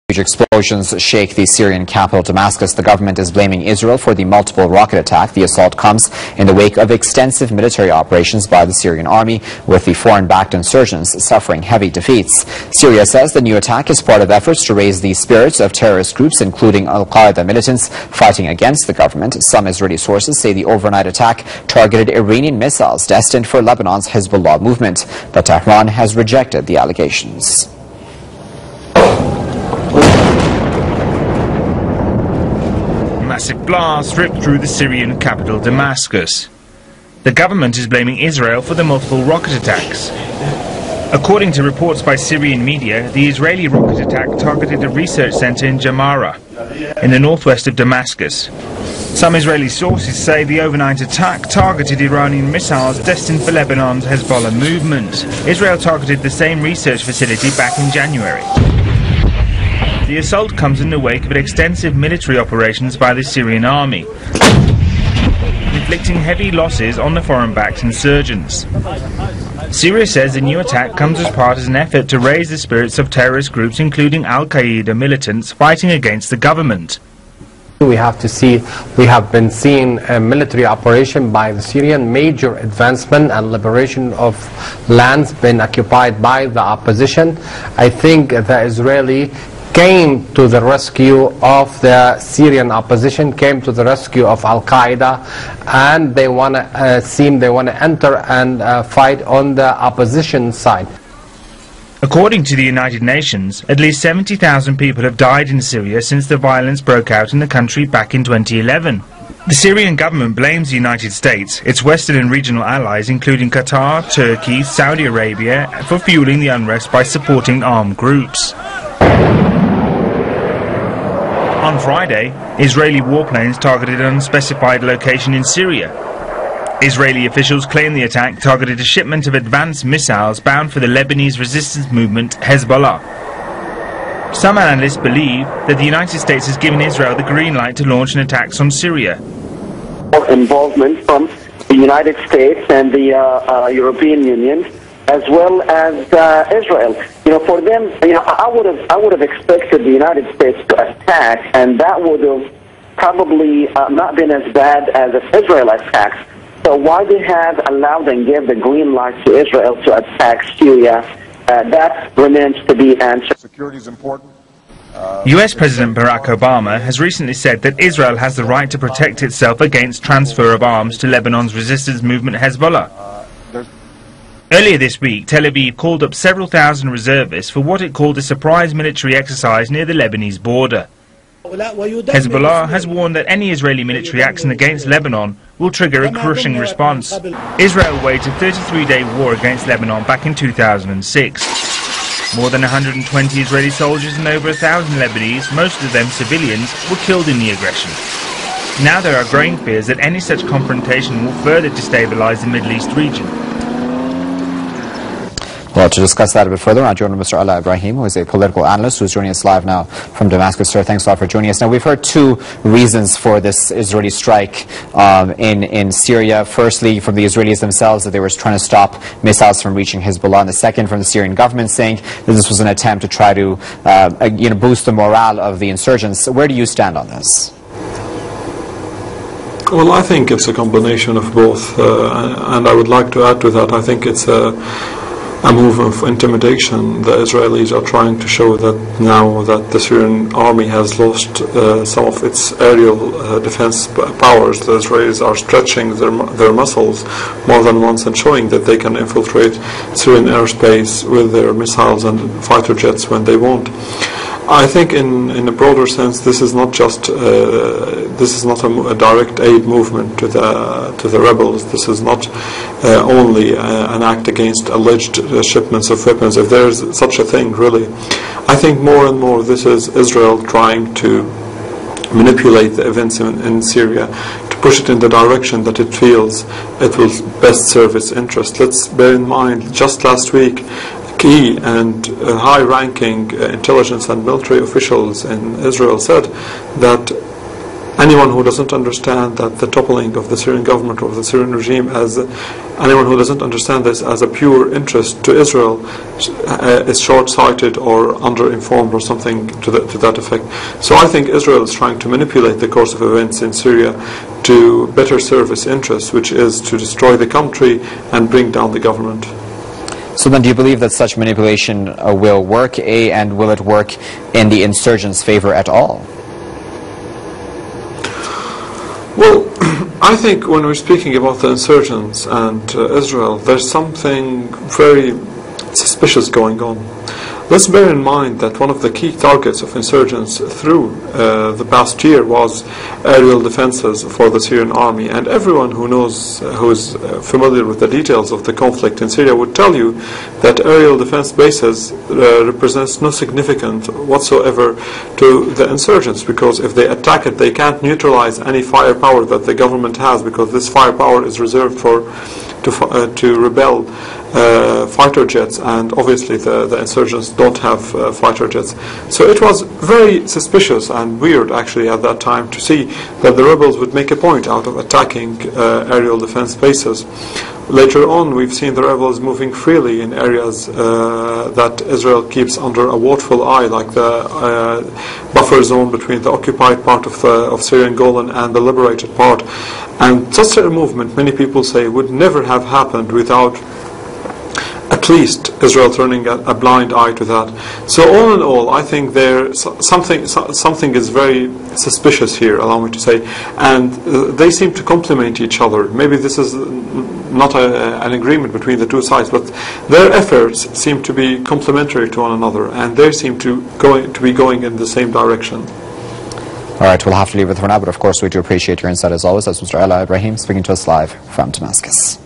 Huge explosions shake the Syrian capital, Damascus. The government is blaming Israel for the multiple rocket attack. The assault comes in the wake of extensive military operations by the Syrian army, with the foreign-backed insurgents suffering heavy defeats. Syria says the new attack is part of efforts to raise the spirits of terrorist groups, including al-Qaeda militants fighting against the government. Some Israeli sources say the overnight attack targeted Iranian missiles destined for Lebanon's Hezbollah movement, but Tehran has rejected the allegations. Massive blasts ripped through the Syrian capital, Damascus. The government is blaming Israel for the multiple rocket attacks. According to reports by Syrian media, the Israeli rocket attack targeted a research center in Jamraya, in the northwest of Damascus. Some Israeli sources say the overnight attack targeted Iranian missiles destined for Lebanon's Hezbollah movement. Israel targeted the same research facility back in January. The assault comes in the wake of extensive military operations by the Syrian army, inflicting heavy losses on the foreign-backed insurgents. Syria says the new attack comes as part of an effort to raise the spirits of terrorist groups, including al-Qaeda militants fighting against the government. We have been seeing a military operation by the Syrian, major advancement and liberation of lands been occupied by the opposition. I think the Israeli came to the rescue of the Syrian opposition, came to the rescue of al-Qaeda, and they want to enter and fight on the opposition side. According to the United Nations, at least 70,000 people have died in Syria since the violence broke out in the country back in 2011. The Syrian government blames the United States, its Western and regional allies including Qatar, Turkey, Saudi Arabia, for fueling the unrest by supporting armed groups. On Friday, Israeli warplanes targeted an unspecified location in Syria. Israeli officials claim the attack targeted a shipment of advanced missiles bound for the Lebanese resistance movement Hezbollah. Some analysts believe that the United States has given Israel the green light to launch an attack on Syria. Involvement from the United States and the European Union, as well as Israel. For them, I would have expected the United States to attack, and that would have probably not been as bad as if Israel attacks. So why they have allowed and gave the green light to Israel to attack Syria, that remains to be answered. Security is important. US President Barack Obama has recently said that Israel has the right to protect itself against transfer of arms to Lebanon's resistance movement Hezbollah. Earlier this week, Tel Aviv called up several thousand reservists for what it called a surprise military exercise near the Lebanese border. Hezbollah has warned that any Israeli military action against Lebanon will trigger a crushing response. Israel waged a 33-day war against Lebanon back in 2006. More than 120 Israeli soldiers and over 1,000 Lebanese, most of them civilians, were killed in the aggression. Now there are growing fears that any such confrontation will further destabilize the Middle East region. Well, to discuss that a bit further, I join Mr. Ala Ibrahim, who is a political analyst, who is joining us live now from Damascus. Sir, thanks a lot for joining us. Now, we've heard two reasons for this Israeli strike in Syria. Firstly, from the Israelis themselves, that they were trying to stop missiles from reaching Hezbollah, and the second from the Syrian government saying that this was an attempt to try to boost the morale of the insurgents. Where do you stand on this? Well, I think it's a combination of both, and I would like to add to that, I think it's a move of intimidation. The Israelis are trying to show that now that the Syrian army has lost some of its aerial defense powers, the Israelis are stretching their muscles more than once and showing that they can infiltrate Syrian airspace with their missiles and fighter jets when they want. I think in a broader sense, this is not just a direct aid movement to the rebels. This is not only an act against alleged shipments of weapons, if there is such a thing really. I think more and more this is Israel trying to manipulate the events in Syria to push it in the direction that it feels it will best serve its interest. Let's bear in mind, just last week, key and high-ranking intelligence and military officials in Israel said that anyone who doesn't understand that the toppling of the Syrian government or the Syrian regime, as anyone who doesn't understand this as a pure interest to Israel is short-sighted or underinformed or something to that effect. So I think Israel is trying to manipulate the course of events in Syria to better serve its interests, which is to destroy the country and bring down the government. So then do you believe that such manipulation will work, and will it work in the insurgents' favor at all? Well, I think when we're speaking about the insurgents and Israel, there's something very suspicious going on. Let's bear in mind that one of the key targets of insurgents through the past year was aerial defenses for the Syrian army, and everyone who knows, who is familiar with the details of the conflict in Syria would tell you that aerial defense bases represents no significance whatsoever to the insurgents, because if they attack it, they can't neutralize any firepower that the government has, because this firepower is reserved to rebel fighter jets, and obviously the insurgents don't have fighter jets. So it was very suspicious and weird actually at that time to see that the rebels would make a point out of attacking aerial defense bases. Later on, we've seen the rebels moving freely in areas that Israel keeps under a watchful eye, like the buffer zone between the occupied part of Syrian Golan and the liberated part. And such a movement, many people say, would never have happened without at least Israel turning a blind eye to that. So all in all, I think something is very suspicious here, allow me to say, and they seem to complement each other. Maybe this is not an agreement between the two sides, but their efforts seem to be complementary to one another, and they seem to be going in the same direction. All right, we'll have to leave it for now, but of course we do appreciate your insight as always. That's Mr. Ella Ibrahim speaking to us live from Damascus.